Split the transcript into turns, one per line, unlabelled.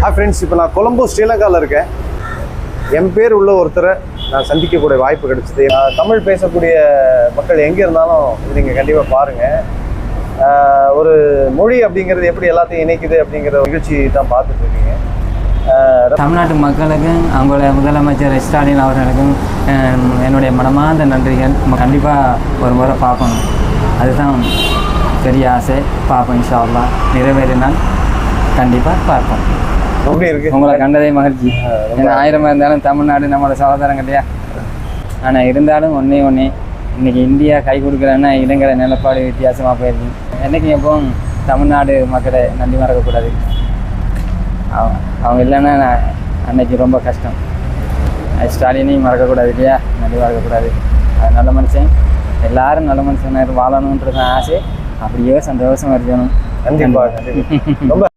Friends, இப்போ நான் கொலம்போ ஸ்ரீலங்காவில் இருக்கேன். என் பேர் உள்ள ஒருத்தரை நான் சந்திக்கக்கூடிய வாய்ப்பு கிடைச்சிது. தமிழ் பேசக்கூடிய மக்கள் எங்கே இருந்தாலும் இது நீங்கள் கண்டிப்பாக பாருங்கள். ஒரு மொழி அப்படிங்கிறது எப்படி எல்லாத்தையும் இணைக்குது அப்படிங்கிற நிகழ்ச்சி தான் பார்த்துட்டு இருக்கீங்க.
தமிழ்நாட்டு மக்களுக்கும் அவங்களோட முதலமைச்சர் ஸ்டாலின் அவர்களுக்கும் என்னுடைய மனமார்ந்த நன்றிகள். கண்டிப்பாக ஒரு முறை பார்க்கணும், அதுதான் பெரிய ஆசை. பார்ப்போம், இன்ஷா அல்லாஹ் நிறைவேறினால் கண்டிப்பாக பார்ப்போம்.
எப்படி இருக்கு
உங்களை கண்டதே மகிழ்ச்சி. ஏன்னா 1000 இருந்தாலும் தமிழ்நாடு நம்மளோட சகோதரம் கிடையா. ஆனால் இருந்தாலும் ஒன்றே இன்றைக்கி இந்தியா கை கொடுக்குறேன்னா இளைஞர நிலப்பாடு வித்தியாசமாக போயிருக்கு. என்றைக்கும் எப்போவும் தமிழ்நாடு மக்களை நன்றி மறக்கக்கூடாது. அவங்க இல்லைன்னா அன்னைக்கு ரொம்ப கஷ்டம். ஸ்டாலினையும் மறக்கக்கூடாது இல்லையா, நன்றி மறக்கக்கூடாது. அது நல்ல மனுஷன், எல்லாரும் நல்ல மனுஷன் வாழணுன்றது ஆசை. அப்படியே சந்தோஷமாக இருக்கணும்.
கண்டிப்பாக ரொம்ப